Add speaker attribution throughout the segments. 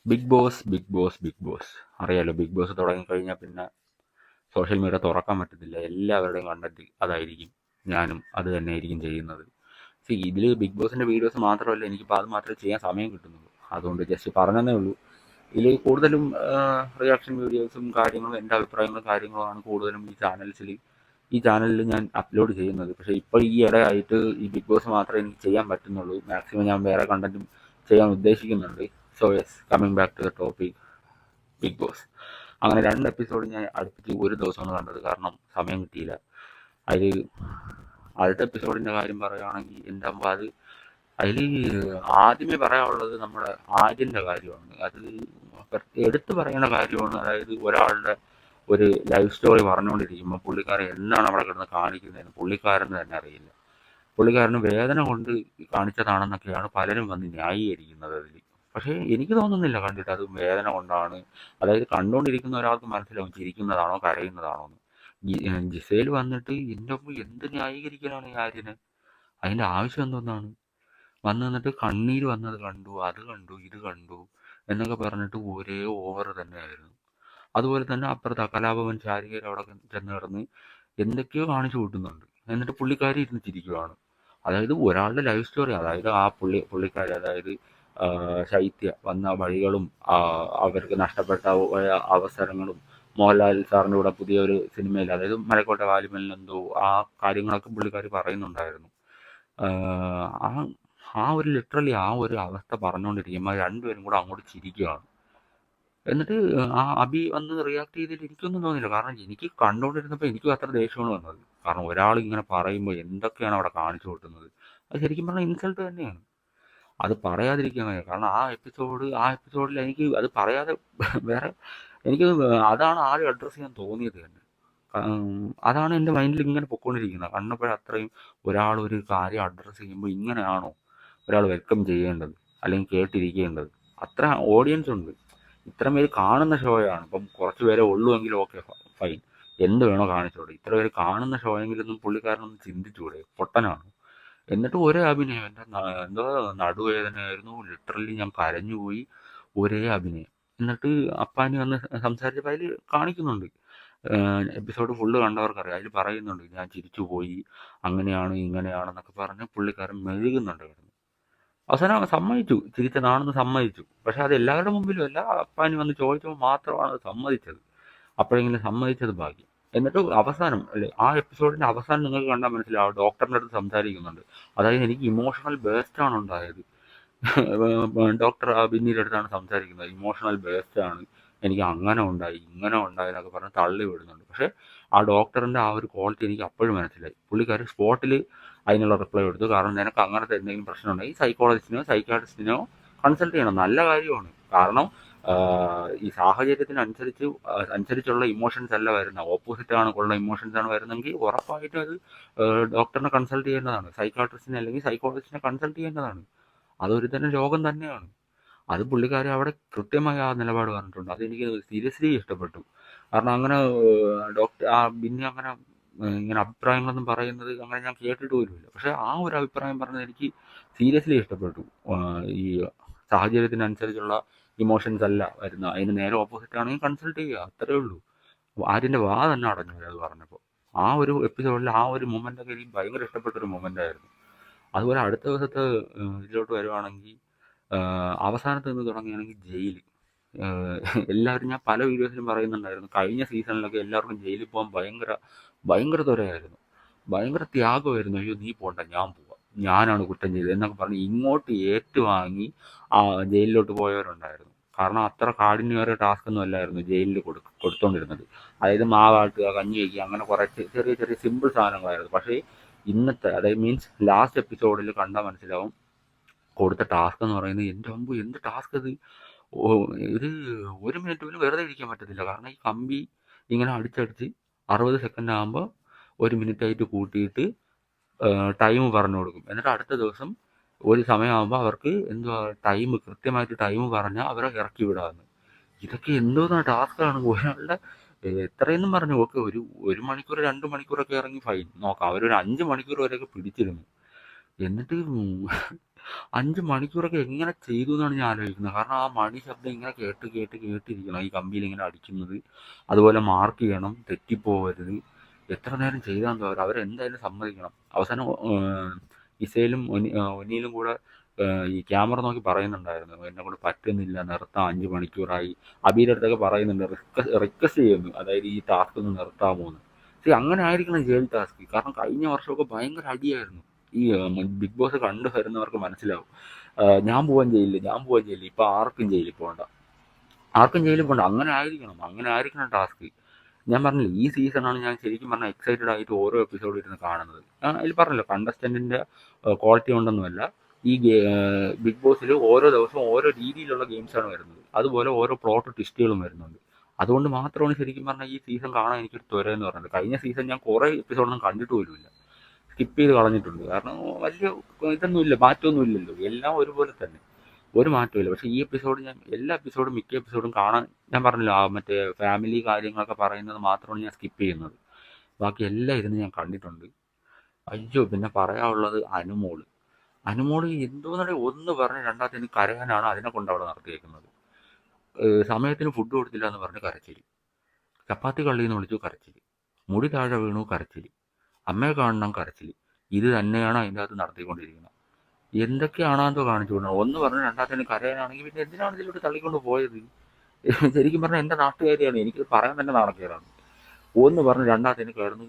Speaker 1: Big boss, big boss, big boss. അറിയാലോ, big boss തുടങ്ങിക്കഴിഞ്ഞാൽ പിന്നെ സോഷ്യൽ മീഡിയ തുറക്കാൻ പറ്റത്തില്ല. എല്ലാവരുടെയും കണ്ടന്റ് അതായിരിക്കും. ഞാനും അത് തന്നെയായിരിക്കും ചെയ്യുന്നത്. ഇതിൽ ബിഗ് ബോസിൻ്റെ വീഡിയോസ് മാത്രമല്ല, എനിക്കിപ്പോൾ അത് മാത്രമേ ചെയ്യാൻ സമയം കിട്ടുന്നുള്ളൂ. അതുകൊണ്ട് ജസ്റ്റ് പറഞ്ഞതേ ഉള്ളൂ. ഇതിൽ കൂടുതലും റിയാക്ഷൻ വീഡിയോസും കാര്യങ്ങളും എൻ്റെ അഭിപ്രായങ്ങളും കാര്യങ്ങളുമാണ് കൂടുതലും ഈ ചാനലിൽ ഞാൻ അപ്ലോഡ് ചെയ്യുന്നത്. പക്ഷേ ഇപ്പോൾ ഈ ഇടയായിട്ട് ഈ ബിഗ് ബോസ് മാത്രമേ എനിക്ക് ചെയ്യാൻ പറ്റുന്നുള്ളൂ. മാക്സിമം ഞാൻ വേറെ കണ്ടന്റും ചെയ്യാൻ ഉദ്ദേശിക്കുന്നുണ്ട്. So yes, coming back to the topic, big boss. അങ്ങനെ 2 എപ്പിസോഡ് ഞാൻ അടുപ്പിച്ച് ഒരു ദിവസമാണ് കണ്ടത്. കാരണം സമയം കിട്ടിയില്ല. അതിൽ ആദ്യത്തെ എപ്പിസോഡിൻ്റെ കാര്യം പറയുകയാണെങ്കിൽ എൻ്റെ അമ്മ, അതിൽ ആദ്യമേ പറയാനുള്ളത് നമ്മുടെ ആര്യൻ്റെ കാര്യമാണ്. അത് എടുത്തു പറയേണ്ട കാര്യമാണ്. അതായത് ഒരാളുടെ ഒരു ലൈഫ് സ്റ്റോറി പറഞ്ഞുകൊണ്ടിരിക്കുമ്പോൾ പുള്ളിക്കാരൻ എന്താണ് അവിടെ കിടന്ന് കാണിക്കുന്നതെന്ന് പുള്ളിക്കാരന് തന്നെ അറിയില്ല. പുള്ളിക്കാരന് വേദന കൊണ്ട് കാണിച്ചതാണെന്നൊക്കെയാണ് പലരും വന്ന് ന്യായീകരിക്കുന്നത് അതിൽ. പക്ഷേ എനിക്ക് തോന്നുന്നില്ല കണ്ടിട്ട് അത് വേദന കൊണ്ടാണ്. അതായത് കണ്ടുകൊണ്ടിരിക്കുന്ന ഒരാൾക്ക് മനസ്സിലാവും ചിരിക്കുന്നതാണോ കരയുന്നതാണോ എന്ന്. ജിസേൽ വന്നിട്ട് എൻ്റെ ഒപ്പം എന്ത് ന്യായീകരിക്കലാണ് ഈ ആര്യന്? അതിൻ്റെ ആവശ്യം എന്തോന്നാണ്? വന്നിട്ട് കണ്ണീര് വന്നത് കണ്ടു, അത് കണ്ടു, ഇത് കണ്ടു എന്നൊക്കെ പറഞ്ഞിട്ട് ഒരേ ഓവർ തന്നെയായിരുന്നു. അതുപോലെ തന്നെ അപ്പുറത്ത് കലാഭവൻ ശാരികയിൽ അവിടെ ചെന്ന് കിടന്ന് എന്തൊക്കെയോ കാണിച്ചു കൂട്ടുന്നുണ്ട്. എന്നിട്ട് പുള്ളിക്കാരി ഇരുന്ന് ചിരിക്കുകയാണ്. അതായത് ഒരാളുടെ ലൈഫ് സ്റ്റോറി, അതായത് ആ പുള്ളിക്കാരി, അതായത് ശൈത്യ വന്ന വഴികളും അവർക്ക് നഷ്ടപ്പെട്ട അവസരങ്ങളും, മോഹൻലാൽ സാറിൻ്റെ കൂടെ പുതിയ ഒരു സിനിമയിൽ, അതായത് മലക്കോട്ടെ വാലിമലിനെന്തോ ആ കാര്യങ്ങളൊക്കെ പുള്ളിക്കാരി പറയുന്നുണ്ടായിരുന്നു. ആ ആ ഒരു ലിറ്ററലി ആ ഒരു അവസ്ഥ പറഞ്ഞുകൊണ്ടിരിക്കുമ്പോൾ രണ്ടുപേരും കൂടെ അങ്ങോട്ട് ചിരിക്കുകയാണ്. എന്നിട്ട് ആ അബി വന്ന് റിയാക്ട് ചെയ്തിട്ട് എനിക്കൊന്നും തോന്നിയില്ല. കാരണം എനിക്ക് കണ്ടുകൊണ്ടിരുന്നപ്പോൾ എനിക്കും അത്ര ദേഷ്യമാണ് വന്നത്. കാരണം ഒരാൾ ഇങ്ങനെ പറയുമ്പോൾ എന്തൊക്കെയാണ് അവിടെ കാണിച്ചു കൂട്ടുന്നത്. അത് ശരിക്കും പറഞ്ഞാൽ ഇൻസൾട്ട് തന്നെയാണ്. അത് പറയാതിരിക്കാൻ വയ്യ. കാരണം ആ എപ്പിസോഡിൽ എനിക്ക് അത് പറയാതെ വേറെ എനിക്ക് അതാണ് ആദ്യം അഡ്രസ്സ് ചെയ്യാൻ തോന്നിയത് തന്നെ. അതാണ് എൻ്റെ മൈൻഡിൽ ഇങ്ങനെ പൊയ്ക്കൊണ്ടിരിക്കുന്നത്. കണ്ടപ്പോഴത്രയും ഒരാൾ ഒരു കാര്യം അഡ്രസ്സ് ചെയ്യുമ്പോൾ ഇങ്ങനെയാണോ ഒരാൾ വെൽക്കം ചെയ്യേണ്ടത് അല്ലെങ്കിൽ കേട്ടിരിക്കേണ്ടത്? അത്ര ഓഡിയൻസ് ഉണ്ട്, ഇത്രയും പേര് കാണുന്ന ഷോയാണ്. ഇപ്പം കുറച്ച് പേരെ ഉള്ളൂ എങ്കിൽ ഓക്കെ, ഫൈൻ, എന്ത് വേണോ കാണിച്ചോട്ടെ. ഇത്ര പേര് കാണുന്ന ഷോ എങ്കിലൊന്നും പുള്ളിക്കാരനൊന്നും ചിന്തിച്ചൂടെ? പൊട്ടനാണ്. എന്നിട്ട് ഒരേ അഭിനയം, എൻ്റെ എന്തോ നടുവേദനയായിരുന്നു, ലിറ്ററലി ഞാൻ കരഞ്ഞുപോയി. ഒരേ അഭിനയം. എന്നിട്ട് അപ്പാനി വന്ന് സംസാരിച്ചപ്പോൾ അതിൽ കാണിക്കുന്നുണ്ട്, എപ്പിസോഡ് ഫുള്ള് കണ്ടവർക്കറിയാം, അതിൽ പറയുന്നുണ്ട് ഞാൻ ചിരിച്ചു പോയി, അങ്ങനെയാണ് ഇങ്ങനെയാണെന്നൊക്കെ പറഞ്ഞ് പുള്ളിക്കാരൻ മെഴുകുന്നുണ്ട് കിടന്ന്. അവസാനം സമ്മതിച്ചു, ചിരിച്ചതാണെന്ന് സമ്മതിച്ചു. പക്ഷെ അത് എല്ലാവരുടെ മുമ്പിലും അല്ല, അപ്പാനി വന്ന് ചോദിച്ചപ്പോൾ മാത്രമാണ് അത് സമ്മതിച്ചത്. അപ്പോഴെങ്കിലും സമ്മതിച്ചത് ഭാഗ്യം. എന്നിട്ട് അവസാനം അല്ലേ, ആ എപ്പിസോഡിൻ്റെ അവസാനം നിങ്ങൾക്ക് കണ്ടാൽ മനസ്സിലാവും, ഡോക്ടറിൻ്റെ അടുത്ത് സംസാരിക്കുന്നുണ്ട്. അതായത് എനിക്ക് ഇമോഷണൽ ബേസ്റ്റാണ് ഉണ്ടായത്. ഡോക്ടർ പിന്നീട് അടുത്താണ് സംസാരിക്കുന്നത്, ഇമോഷണൽ ബേസ്ഡാണ്, എനിക്ക് അങ്ങനെ ഉണ്ടായി ഇങ്ങനെ ഉണ്ടായി എന്നൊക്കെ പറഞ്ഞ് തള്ളി വിടുന്നുണ്ട്. പക്ഷേ ആ ഡോക്ടറിൻ്റെ ആ ഒരു ക്വാളിറ്റി എനിക്ക് അപ്പോഴും മനസ്സിലായി. പുള്ളിക്കാർ സ്പോട്ടിൽ അതിനുള്ള റിപ്ലൈ കൊടുത്തു. കാരണം നിനക്ക് അങ്ങനത്തെ എന്തെങ്കിലും പ്രശ്നം ഉണ്ടെങ്കിൽ സൈക്കോളജിസ്റ്റിനോ സൈക്കാട്രിസ്റ്റിനോ കൺസൾട്ട് ചെയ്യണം. നല്ല കാര്യമാണ്. കാരണം ഈ അനുസരിച്ചുള്ള ഇമോഷൻസ് അല്ല വരുന്നത്, ഓപ്പോസിറ്റ് ഉള്ള ഇമോഷൻസ് ആണ് വരുന്നതെങ്കിൽ ഉറപ്പായിട്ടും അത് ഡോക്ടറിനെ കൺസൾട്ട് ചെയ്യേണ്ടതാണ്, സൈക്കാട്രിസ്റ്റിനെ അല്ലെങ്കിൽ സൈക്കോളജിസ്റ്റിനെ കൺസൾട്ട് ചെയ്യേണ്ടതാണ്. അതൊരു തരം രോഗം തന്നെയാണ്. അത് പുള്ളിക്കാരി അവിടെ കൃത്യമായി ആ നിലപാട് പറഞ്ഞിട്ടുണ്ട്. അതെനിക്ക് സീരിയസ്ലി ഇഷ്ടപ്പെട്ടു. കാരണം അങ്ങനെ പിന്നെ അങ്ങനെ ഇങ്ങനെ അഭിപ്രായങ്ങളൊന്നും പറയുന്നത് അങ്ങനെ ഞാൻ കേട്ടിട്ട് പോലുമില്ല. പക്ഷേ ആ ഒരു അഭിപ്രായം പറഞ്ഞത് എനിക്ക് സീരിയസ്ലി ഇഷ്ടപ്പെട്ടു. ഈ സാഹചര്യത്തിനനുസരിച്ചുള്ള ഇമോഷൻസ് അല്ല വരുന്നത്, അതിന് നേരെ ഓപ്പോസിറ്റ് ആണെങ്കിൽ കൺസൾട്ട് ചെയ്യുക, അത്രേ ഉള്ളൂ. ആര്യൻ്റെ വാ തന്നെ അടഞ്ഞു അത് പറഞ്ഞപ്പോൾ. ആ ഒരു എപ്പിസോഡിൽ ആ ഒരു മൊമെൻ്റൊക്കെ എനിക്ക് ഭയങ്കര ഇഷ്ടപ്പെട്ടൊരു മൊമെൻ്റായിരുന്നു. അതുപോലെ അടുത്ത ദിവസത്തെ ഇതിലോട്ട് വരുവാണെങ്കിൽ, അവസാനത്ത് നിന്ന് തുടങ്ങുകയാണെങ്കിൽ ജയിൽ. എല്ലാവരും, ഞാൻ പല വീഡിയോസിലും പറയുന്നുണ്ടായിരുന്നു, കഴിഞ്ഞ സീസണിലൊക്കെ എല്ലാവർക്കും ജയിലിൽ പോകാൻ ഭയങ്കര ത്വരയായിരുന്നു, ഭയങ്കര ത്യാഗമായിരുന്നു. അയ്യോ നീ പോണ്ട, ഞാൻ പോവാം, ഞാനാണ് കുറ്റം ചെയ്തത് എന്നൊക്കെ പറഞ്ഞ് ഇങ്ങോട്ട് ഏറ്റുവാങ്ങി ആ ജയിലിലോട്ട് പോയവരുണ്ടായിരുന്നു. കാരണം അത്ര കാഠിന്യമേറിയ ടാസ്ക് ഒന്നും അല്ലായിരുന്നു ജയിലിൽ കൊടുത്തോണ്ടിരുന്നത്. അതായത് മാവാട്ടുക, കഞ്ഞി വയ്ക്കുക, അങ്ങനെ കുറച്ച് ചെറിയ ചെറിയ സിമ്പിൾ സാധനങ്ങളായിരുന്നു. പക്ഷേ ഇന്നത്തെ, അതായത് മീൻസ് ലാസ്റ്റ് എപ്പിസോഡിൽ കണ്ടാൽ മനസ്സിലാവും, കൊടുത്ത ടാസ്ക് എന്ന് പറയുന്നത് എൻ്റെ മുമ്പ് എന്ത് ടാസ്ക് ഇത്. ഇത് ഒരു മിനിറ്റ് പോലും വെറുതെ ഇരിക്കാൻ പറ്റത്തില്ല. കാരണം ഈ കമ്പി ഇങ്ങനെ അടിച്ചടിച്ച് 60 സെക്കൻഡ് ആകുമ്പോൾ 1 മിനിറ്റായിട്ട് കൂട്ടിയിട്ട് ടൈം പറഞ്ഞു കൊടുക്കും. എന്നിട്ട് അടുത്ത ദിവസം ഒരു സമയമാകുമ്പോൾ അവർക്ക് എന്തുവാ കൃത്യമായിട്ട് ടൈം പറഞ്ഞാൽ അവരെ ഇറക്കി വിടാമെന്ന്. ഇതൊക്കെ എന്തോന്നാ ടാസ്ക്കാണ്. ഒരാളുടെ എത്രയെന്നും പറഞ്ഞു ഓക്കെ, ഒരു മണിക്കൂർ 2 മണിക്കൂറൊക്കെ ഇറങ്ങി ഫൈൻ നോക്കാം, അവരൊരു 5 മണിക്കൂർ വരെയൊക്കെ പിടിച്ചിരുന്നു. എന്നിട്ട് 5 മണിക്കൂറൊക്കെ എങ്ങനെ ചെയ്തു എന്നാണ് ഞാൻ ആലോചിക്കുന്നത്. കാരണം ആ മണി ശബ്ദം ഇങ്ങനെ കേട്ടിരിക്കണം. ഈ കമ്പിയിൽ ഇങ്ങനെ അടിക്കുന്നത്. അതുപോലെ മാർക്ക് ചെയ്യണം, തെറ്റിപ്പോവരുത്. എത്ര നേരം ചെയ്താന്ന് തോന്നുന്നു. അവരെന്തായാലും സമ്മതിക്കണം. അവസാനം ഇസയിലും ഒനിയിലും കൂടെ ഈ ക്യാമറ നോക്കി പറയുന്നുണ്ടായിരുന്നു, എന്നെ കൊണ്ട് പറ്റുന്നില്ല, നിർത്താം, 5 മണിക്കൂറായി. അബിയുടെ അടുത്തൊക്കെ പറയുന്നുണ്ട്, റിക്വസ്റ്റ് ചെയ്യുന്നു, അതായത് ഈ ടാസ്ക് ഒന്ന് നിർത്താമോ എന്ന്. പക്ഷേ അങ്ങനെ ആയിരിക്കണം ജയിൽ ടാസ്ക്. കാരണം കഴിഞ്ഞ വർഷമൊക്കെ ഭയങ്കര അടിയായിരുന്നു. ഈ ബിഗ് ബോസ് കണ്ടു വരുന്നവർക്ക് മനസ്സിലാവും. ഞാൻ പോവാൻ ജയിലിൽ ഇപ്പം ആർക്കും ജയിലിൽ പോകണ്ട. അങ്ങനെ ആയിരിക്കണം ടാസ്ക്. ഞാൻ പറഞ്ഞില്ലേ, ഈ സീസണാണ് ഞാൻ ശരിക്കും പറഞ്ഞാൽ എക്സൈറ്റഡ് ആയിട്ട് ഓരോ എപ്പിസോഡ് ഇരുന്ന് കാണുന്നത്. അതിൽ പറഞ്ഞല്ലോ, കണ്ടസ്റ്റൻറ്റിൻ്റെ ക്വാളിറ്റി കൊണ്ടൊന്നുമല്ല. ഈ ബിഗ് ബോസിൽ ഓരോ ദിവസവും ഓരോ രീതിയിലുള്ള ഗെയിംസാണ് വരുന്നത്. അതുപോലെ ഓരോ പ്ലോട്ട് ട്വിസ്റ്റുകളും വരുന്നുണ്ട്. അതുകൊണ്ട് മാത്രമാണ് ശരിക്കും പറഞ്ഞാൽ ഈ സീസൺ കാണാൻ എനിക്കൊരു ത്വര എന്ന് പറയുന്നത്. കഴിഞ്ഞ സീസൺ ഞാൻ കുറേ എപ്പിസോഡൊന്നും കണ്ടിട്ട് പോലുമില്ല, സ്കിപ്പ് ചെയ്ത് കളഞ്ഞിട്ടുണ്ട്. കാരണം വലിയ ഇതൊന്നുമില്ല, മാറ്റമൊന്നും ഇല്ലല്ലോ, എല്ലാം ഒരുപോലെ തന്നെ, ഒരു മാറ്റമില്ല. പക്ഷേ ഈ എപ്പിസോഡ് ഞാൻ എല്ലാ എപ്പിസോഡും മിക്ക എപ്പിസോഡും കാണാൻ, ഞാൻ പറഞ്ഞില്ല, ആ മറ്റേ ഫാമിലി കാര്യങ്ങളൊക്കെ പറയുന്നത് മാത്രമാണ് ഞാൻ സ്കിപ്പ് ചെയ്യുന്നത്. ബാക്കി എല്ലാം ഇരുന്ന് ഞാൻ കണ്ടിട്ടുണ്ട്. അയ്യോ, പിന്നെ പറയാനുള്ളത് അനുമോള് എന്തോന്നടെ ഒന്ന് പറഞ്ഞ് രണ്ടാമത്തേന് കരയാനാണ് അതിനെ കൊണ്ട് അവിടെ നിർത്തിയേക്കുന്നത്. സമയത്തിന് ഫുഡ് കൊടുത്തില്ല എന്ന് പറഞ്ഞ് കരച്ചിൽ, ചപ്പാത്തി കള്ളിന്ന് വിളിച്ചു കരച്ചിൽ, മുടി താഴെ വീണു കരച്ചിൽ, അമ്മയെ കാണണം കരച്ചിൽ. ഇത് തന്നെയാണ് അതിൻ്റെ അകത്ത് നടത്തിക്കൊണ്ടിരിക്കുന്നത്. എന്തൊക്കെയാണോ കാണിച്ചു കൊടുക്കുന്നത്. ഒന്ന് പറഞ്ഞ് രണ്ടാമത്തേന് കരയാനാണെങ്കിൽ പിന്നെ എന്തിനാണ് ഇതിലോട്ട് തള്ളിക്കൊണ്ട് പോയത്? ശരിക്കും പറഞ്ഞാൽ എൻ്റെ നാട്ടുകാരിയാണ്, എനിക്ക് പറയാൻ തന്നെ നാണക്കേടാണ്. ഒന്ന് പറഞ്ഞ് രണ്ടാമത്തേന് കയറുന്നു.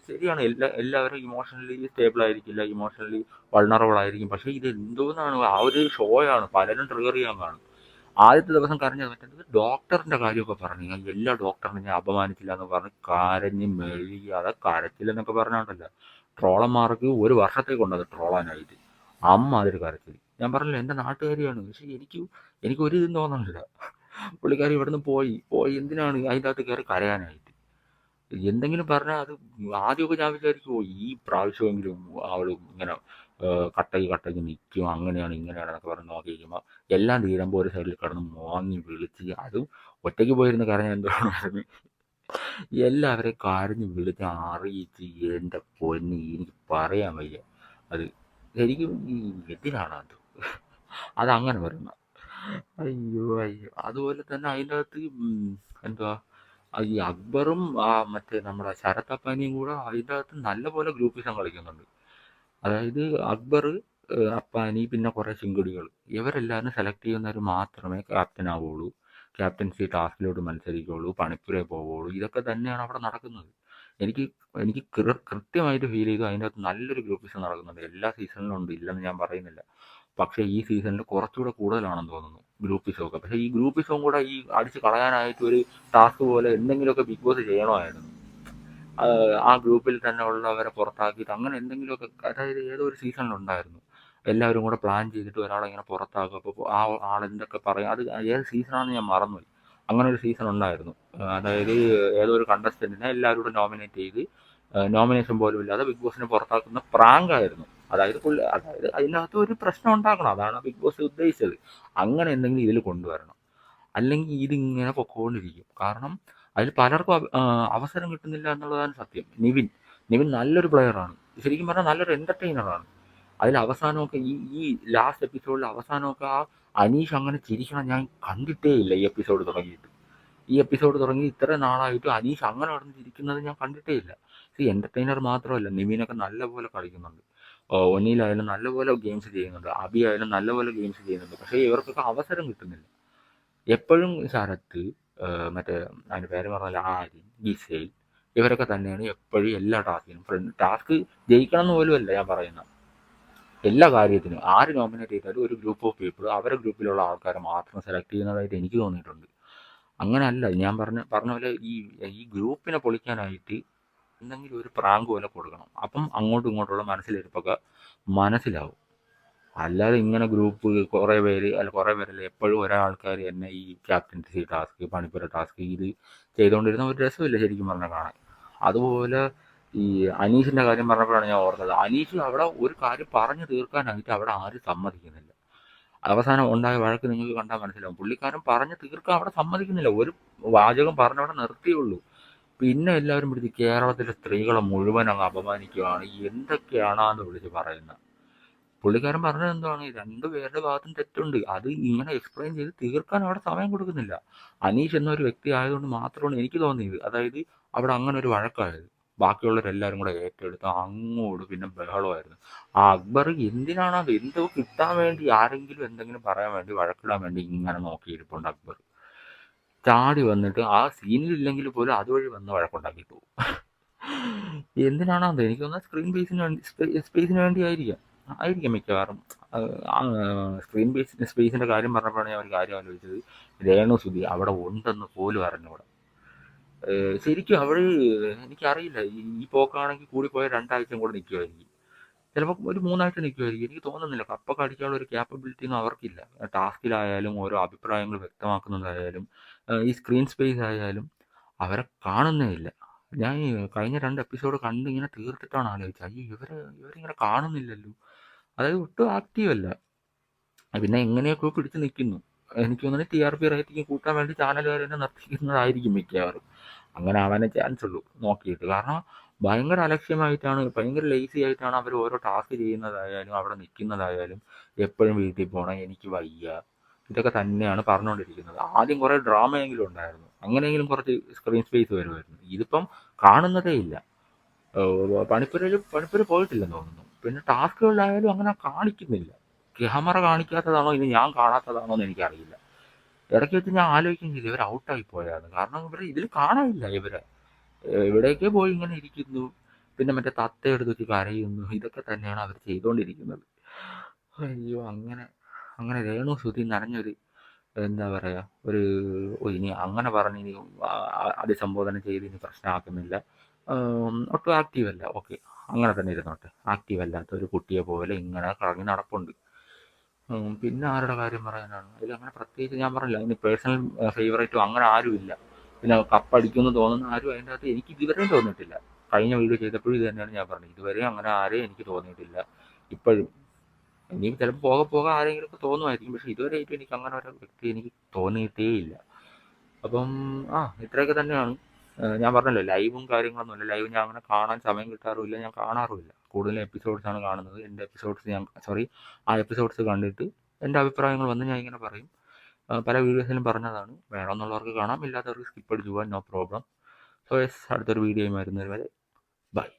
Speaker 1: ശരിയാണ്, എല്ലാവരും ഇമോഷണലി സ്റ്റേബിൾ ആയിരിക്കില്ല, ഇമോഷണലി വൾണറബിൾ ആയിരിക്കും. പക്ഷേ ഇത് എന്തോന്നാണ്, ആ ഒരു ഷോയാണ്, പലരും ട്രിഗർ ചെയ്യാൻ കാണും. ആദ്യത്തെ ദിവസം കരഞ്ഞത് മറ്റേത് ഡോക്ടറിൻ്റെ കാര്യമൊക്കെ പറഞ്ഞു, ഞാൻ എല്ലാ ഡോക്ടറിനെ ഞാൻ അപമാനിച്ചില്ല എന്ന് പറഞ്ഞ് കരഞ്ഞ് മെഴുകി. അതാ കരച്ചില്ലെന്നൊക്കെ പറഞ്ഞോണ്ടല്ല, ട്രോളന്മാർക്ക് ഒരു വർഷത്തേക്കുണ്ടത് ട്രോളാനായിട്ട്. അമ്മ അതൊരു കരച്ചിൽ. ഞാൻ പറഞ്ഞില്ല, എൻ്റെ നാട്ടുകാരിയാണ്. പക്ഷേ എനിക്ക് ഒരു ഇതും തോന്നണില്ല. പുള്ളിക്കാരി ഇവിടുന്ന് പോയി എന്തിനാണ് അതിൻ്റെ അകത്ത് കയറി കരയാനായിട്ട്? എന്തെങ്കിലും പറഞ്ഞാൽ അത് ആദ്യമൊക്കെ ഞാൻ വിചാരിക്കുമോ ഈ പ്രാവശ്യമെങ്കിലും അവൾ ഇങ്ങനെ കട്ടയ്ക്ക് നിൽക്കും, അങ്ങനെയാണ് ഇങ്ങനെയാണ് എന്നൊക്കെ പറഞ്ഞ് നോക്കി കഴിയുമ്പോൾ എല്ലാം തീരുമ്പോൾ ഒരു സൈഡിൽ കിടന്ന് മോങ്ങി വിളിച്ച്, അതും ഒറ്റയ്ക്ക് പോയിരുന്ന് കരഞ്ഞ എന്തുകൊണ്ടായിരുന്നു. എല്ലാവരെയും കരഞ്ഞ് വിളിച്ച് അറിയിച്ച്, എൻ്റെ പൊന്നി എനിക്ക് പറയാൻ വയ്യ. അത് ശരിക്കും ഈ എന്തിനാണ് അതങ്ങനെ വരുന്ന. അയ്യോ. അതുപോലെ തന്നെ അതിൻ്റെ അകത്ത് എന്തുവാ, ഈ അക്ബറും മറ്റേ നമ്മുടെ ശരത് അപ്പാനിയും കൂടെ അതിൻ്റെ അകത്ത് നല്ലപോലെ ഗ്രൂപ്പിസം കളിക്കുന്നുണ്ട്. അതായത് അക്ബർ, അപ്പാനി, പിന്നെ കുറേ ചിങ്കുടികൾ, ഇവരെല്ലാവരും സെലക്ട് ചെയ്യുന്നവർ മാത്രമേ ക്യാപ്റ്റൻ ആവുകയുള്ളൂ, ക്യാപ്റ്റൻസി ടാസ്കിലോട്ട് മത്സരിക്കുകയുള്ളൂ, പണിപ്പുരേ പോവുകയുള്ളൂ. ഇതൊക്കെ തന്നെയാണ് അവിടെ നടക്കുന്നത്. എനിക്ക് എനിക്ക് കൃത്യമായിട്ട് ഫീൽ ചെയ്തു അതിൻ്റെ അകത്ത് നല്ലൊരു ഗ്രൂപ്പിസം നടക്കുന്നുണ്ട്. എല്ലാ സീസണിലും ഉണ്ട്, ഇല്ലെന്ന് ഞാൻ പറയുന്നില്ല. പക്ഷേ ഈ സീസണിൽ കുറച്ചുകൂടെ കൂടുതലാണെന്ന് തോന്നുന്നു ഗ്രൂപ്പിസമൊക്കെ. പക്ഷേ ഈ ഗ്രൂപ്പിസം കൂടെ ഈ അടിച്ച് കളയാനായിട്ട് ഒരു ടാസ്ക് പോലെ എന്തെങ്കിലുമൊക്കെ ബിഗ് ബോസ് ചെയ്യണമായിരുന്നു. ആ ഗ്രൂപ്പിൽ തന്നെ ഉള്ളവരെ പുറത്താക്കിയിട്ട് അങ്ങനെ എന്തെങ്കിലുമൊക്കെ. അതായത് ഏതോ ഒരു സീസണിലുണ്ടായിരുന്നു, എല്ലാവരും കൂടെ പ്ലാൻ ചെയ്തിട്ട് ഒരാളെ ഇങ്ങനെ പുറത്താക്കും. അപ്പോൾ ആ ആളെന്തൊക്കെ പറയും, അത് ഏത് സീസണാണെന്ന് ഞാൻ മറന്നുപോയി. അങ്ങനെ ഒരു സീസൺ ഉണ്ടായിരുന്നു. അതായത് ഏതോ ഒരു കണ്ടസ്റ്റൻറ്റിനെ എല്ലാവരും കൂടെ നോമിനേറ്റ് ചെയ്ത് നോമിനേഷൻ പോലും ഇല്ലാതെ ബിഗ് ബോസിനെ പുറത്താക്കുന്ന പ്രാങ്കായിരുന്നു. അതായത് അതിനകത്ത് ഒരു പ്രശ്നം ഉണ്ടാക്കണം, അതാണ് ബിഗ് ബോസ് ഉദ്ദേശിച്ചത്. അങ്ങനെ എന്തെങ്കിലും ഇതിൽ കൊണ്ടുവരണം, അല്ലെങ്കിൽ ഇതിങ്ങനെ പൊക്കോണ്ടിരിക്കും. കാരണം അതിൽ പലർക്കും അവസരം കിട്ടുന്നില്ല എന്നുള്ളതാണ് സത്യം. നിവിൻ നല്ലൊരു പ്ലെയറാണ്, ശരിക്കും പറഞ്ഞാൽ നല്ലൊരു എൻ്റർടൈനറാണ്. അതിൽ അവസാനമൊക്കെ ഈ ലാസ്റ്റ് എപ്പിസോഡിൽ അവസാനമൊക്കെ ആ അനീഷ് അങ്ങനെ ചിരിക്കണം ഞാൻ കണ്ടിട്ടേ ഇല്ല. ഈ എപ്പിസോഡ് തുടങ്ങി ഇത്ര നാളായിട്ടും അനീഷ് അങ്ങനെ നടന്ന് ചിരിക്കുന്നത് ഞാൻ കണ്ടിട്ടേ ഇല്ല. എൻ്റർടൈനർ മാത്രമല്ല, നിവിനൊക്കെ നല്ലപോലെ കളിക്കുന്നുണ്ട്, ഒനിയിലായാലും നല്ലപോലെ ഗെയിംസ് ചെയ്യുന്നുണ്ട്, അബി ആയാലും നല്ലപോലെ ഗെയിംസ് ചെയ്യുന്നുണ്ട്. പക്ഷേ ഇവർക്കൊക്കെ അവസരം കിട്ടുന്നില്ല. എപ്പോഴും ശരത്ത്, മറ്റേ അതിൻ്റെ പേര് പറഞ്ഞാൽ ആര്യൻ, ഗിസേൽ, ഇവരൊക്കെ തന്നെയാണ് എപ്പോഴും എല്ലാ ടാസ്ക് ജയിക്കണം എന്ന് പോലും അല്ല ഞാൻ പറയുന്നത്. എല്ലാ കാര്യത്തിനും ആര് നോമിനേറ്റ് ചെയ്താലും ഒരു ഗ്രൂപ്പ് ഓഫ് പീപ്പിൾ അവരുടെ ഗ്രൂപ്പിലുള്ള ആൾക്കാരെ മാത്രം സെലക്ട് ചെയ്യുന്നതായിട്ട് എനിക്ക് തോന്നിയിട്ടുണ്ട്. അങ്ങനെയല്ല, ഞാൻ പറഞ്ഞ പോലെ ഈ ഗ്രൂപ്പിനെ പൊളിക്കാനായിട്ട് എന്തെങ്കിലും ഒരു പ്രാങ്ക് പോലെ കൊടുക്കണം. അപ്പം അങ്ങോട്ടും ഇങ്ങോട്ടുള്ള മനസ്സിലിരിപ്പൊക്കെ മനസ്സിലാവും. അല്ലാതെ ഇങ്ങനെ ഗ്രൂപ്പ് കുറേ പേരല്ല, എപ്പോഴും ഒരേ ആൾക്കാർ തന്നെ ഈ ക്യാപ്റ്റൻസി ടാസ്ക്, പണിപ്പുര ടാസ്ക് ഇത് ചെയ്തുകൊണ്ടിരുന്ന ഒരു രസമില്ല ശരിക്കും പറഞ്ഞാൽ കാണാൻ. അതുപോലെ ഈ അനീഷിൻ്റെ കാര്യം പറഞ്ഞപ്പോഴാണ് ഞാൻ ഓർത്തത്, അനീഷ് അവിടെ ഒരു കാര്യം പറഞ്ഞു തീർക്കാനായിട്ട് അവിടെ ആരും സമ്മതിക്കുന്നില്ല. അവസാനം ഉണ്ടായ വഴക്ക് നിങ്ങൾക്ക് കണ്ടാൽ മനസ്സിലാവും. പുള്ളിക്കാരൻ പറഞ്ഞു തീർക്കാൻ അവിടെ സമ്മതിക്കുന്നില്ല, ഒരു വാചകം പറഞ്ഞവിടെ നിർത്തിയുള്ളൂ. പിന്നെ എല്ലാവരും പിടിച്ച് കേരളത്തിലെ സ്ത്രീകളെ മുഴുവൻ അങ്ങ് അപമാനിക്കുകയാണ്, എന്തൊക്കെയാണെന്ന് വിളിച്ച് പറയുന്നത്. പുള്ളിക്കാരൻ പറഞ്ഞത് എന്താണ്, രണ്ടുപേരുടെ ഭാഗത്തും തെറ്റുണ്ട്, അത് ഇങ്ങനെ എക്സ്പ്ലെയിൻ ചെയ്ത് തീർക്കാൻ അവിടെ സമയം കൊടുക്കുന്നില്ല. അനീഷ് എന്നൊരു വ്യക്തി ആയതുകൊണ്ട് മാത്രമാണ് എനിക്ക് തോന്നിയത്, അതായത് അവിടെ അങ്ങനെ ഒരു വഴക്കായത്. ബാക്കിയുള്ളവരെല്ലാവരും കൂടെ ഏറ്റെടുത്ത് അങ്ങോട്ട് പിന്നെ ബഹളമായിരുന്നു. ആ അക്ബർ എന്തിനാണ് അത് എന്തോ കിട്ടാൻ വേണ്ടി, ആരെങ്കിലും എന്തെങ്കിലും പറയാൻ വേണ്ടി, വഴക്കിടാൻ വേണ്ടി ഇങ്ങനെ നോക്കിയിരിപ്പുണ്ട് അക്ബർ. ചാടി വന്നിട്ട് ആ സീനിലില്ലെങ്കിൽ പോലും അതുവഴി വന്ന് വഴക്കുണ്ടാക്കിയിട്ട് പോകും. എന്തിനാണോ അത്, എനിക്ക് തോന്നുന്നത് സ്പേസിന് വേണ്ടി ആയിരിക്കാം മിക്കവാറും. സ്പേസിന്റെ കാര്യം പറഞ്ഞപ്പോഴാണ് ഞാൻ ഒരു കാര്യം ആലോചിച്ചത്. രേണു സുധി അവിടെ ഉണ്ടെന്ന് പോലും അറിഞ്ഞൂടാ. ശരിക്കും അവൾ, എനിക്കറിയില്ല, ഈ പോക്കാണെങ്കിൽ കൂടിപ്പോയ 2 ആഴ്ചയും കൂടെ നിൽക്കുമായിരിക്കും, ചിലപ്പോൾ ഒരു 3 ആഴ്ച നിൽക്കുമായിരിക്കും. എനിക്ക് തോന്നുന്നില്ല, കപ്പൊക്കെ അടിക്കാനുള്ള ഒരു ക്യാപ്പബിലിറ്റി ഒന്നും അവർക്കില്ല. ടാസ്കിലായാലും ഓരോ അഭിപ്രായങ്ങൾ വ്യക്തമാക്കുന്നതായാലും ഈ സ്ക്രീൻ സ്പേസ് ആയാലും അവരെ കാണുന്നേ ഇല്ല. ഞാൻ ഈ കഴിഞ്ഞ 2 എപ്പിസോഡ് കണ്ട് ഇങ്ങനെ തീർത്തിട്ടാണ് ആലോചിച്ചത്, അയ്യോ ഇവരിങ്ങനെ കാണുന്നില്ലല്ലോ. അതായത് ഒട്ടും ആക്റ്റീവ് അല്ല. പിന്നെ എങ്ങനെയൊക്കെ പിടിച്ച് നിൽക്കുന്നു. എനിക്ക് തോന്നുന്നത് TRP റേറ്റിംഗ് കൂട്ടാൻ വേണ്ടി ചാനലുകാർ തന്നെ നിർത്തിക്കുന്നതായിരിക്കും മിക്കവാറും. അങ്ങനെ ആവാനേ ചാൻസ് ഉള്ളൂ നോക്കിയിട്ട്. കാരണം ഭയങ്കര അലക്ഷ്യമായിട്ടാണ്, ഭയങ്കര ലേസി ആയിട്ടാണ് അവർ ഓരോ ടാസ്ക് ചെയ്യുന്നതായാലും അവിടെ നിൽക്കുന്നതായാലും. എപ്പോഴും വീട്ടിൽ പോകണം, എനിക്ക് വയ്യ, ഇതൊക്കെ തന്നെയാണ് പറഞ്ഞുകൊണ്ടിരിക്കുന്നത്. ആദ്യം കുറേ ഡ്രാമയെങ്കിലും ഉണ്ടായിരുന്നു, അങ്ങനെയെങ്കിലും കുറച്ച് സ്ക്രീൻ സ്പേസ് വരുമായിരുന്നു. ഇതിപ്പം കാണുന്നതേ ഇല്ല. പണിപ്പുര പോയിട്ടില്ലെന്ന് തോന്നുന്നു. പിന്നെ ടാസ്കുകളിലായാലും അങ്ങനെ കാണിക്കുന്നില്ല. ക്യാമറ കാണിക്കാത്തതാണോ ഇനി ഞാൻ കാണാത്തതാണോ എന്ന് എനിക്കറിയില്ല. ഇടയ്ക്ക് വെച്ച് ഞാൻ ആലോചിക്കുകയും ചെയ്തു, ഇവർ ഔട്ടായി പോയായിരുന്നു. കാരണം ഇവർ ഇതിൽ കാണാനില്ല. എവിടേക്കോ പോയി ഇങ്ങനെ ഇരിക്കുന്നു, പിന്നെ മറ്റേ തത്തയെടുത്ത് വെച്ച് കരയുന്നു, ഇതൊക്കെ തന്നെയാണ് അവർ ചെയ്തുകൊണ്ടിരിക്കുന്നത്. അയ്യോ, അങ്ങനെ രേണു സുധി നനഞ്ഞൊരു, എന്താ പറയുക, ഒരു ഇനി അങ്ങനെ പറഞ്ഞ് ഇനി അഭിസംബോധന ചെയ്ത് ഇനി പ്രശ്നമാക്കുന്നില്ല. ഒട്ടും ആക്റ്റീവ് അല്ല, ഓക്കെ, അങ്ങനെ തന്നെ ഇരുന്നോട്ടെ. ആക്റ്റീവ് അല്ലാത്ത ഒരു കുട്ടിയെ പോലെ ഇങ്ങനെ കറങ്ങി നടപ്പുണ്ട്. പിന്നെ ആരുടെ കാര്യം പറയാനാണ്, അതിലങ്ങനെ പ്രത്യേകിച്ച് ഞാൻ പറഞ്ഞില്ല, അതിന് പേഴ്സണൽ ഫേവറേറ്റും അങ്ങനെ ആരുമില്ല. പിന്നെ കപ്പടിക്കുമെന്ന് തോന്നുന്ന ആരും അതിൻ്റെ അകത്ത് എനിക്ക് ഇതുവരെയും തോന്നിയിട്ടില്ല. കഴിഞ്ഞ വീഡിയോ ചെയ്തപ്പോഴും ഇത് തന്നെയാണ് ഞാൻ പറഞ്ഞത്, ഇതുവരെയും അങ്ങനെ ആരെയും എനിക്ക് തോന്നിയിട്ടില്ല. ഇപ്പോഴും ഇനി ചിലപ്പോൾ പോകെ ആരെങ്കിലുമൊക്കെ തോന്നുമായിരിക്കും, പക്ഷെ ഇതുവരെയായിട്ടും എനിക്ക് അങ്ങനെ ഒരു വ്യക്തി എനിക്ക് തോന്നിയിട്ടേ ഇല്ല. അപ്പം ഇത്രയൊക്കെ തന്നെയാണ്. ഞാൻ പറഞ്ഞല്ലോ, ലൈവും കാര്യങ്ങളൊന്നുമില്ല. ലൈവ് ഞാൻ അങ്ങനെ കാണാൻ സമയം കിട്ടാറുമില്ല, ഞാൻ കാണാറുമില്ല. കൂടുതലും എപ്പിസോഡ്സാണ് കാണുന്നത്. എൻ്റെ ആ എപ്പിസോഡ്സ് കണ്ടിട്ട് എൻ്റെ അഭിപ്രായങ്ങൾ വന്ന് ഞാൻ ഇങ്ങനെ പറയും. പല വീഡിയോസിലും പറഞ്ഞതാണ്, വേണമെന്നുള്ളവർക്ക് കാണാം, ഇല്ലാത്തവർക്ക് സ്കിപ്പ് അടിച്ച് പോകാൻ, നോ പ്രോബ്ലം. സോ യെസ്, അടുത്തൊരു വീഡിയോയും വരുന്നത് വരെ ബൈ.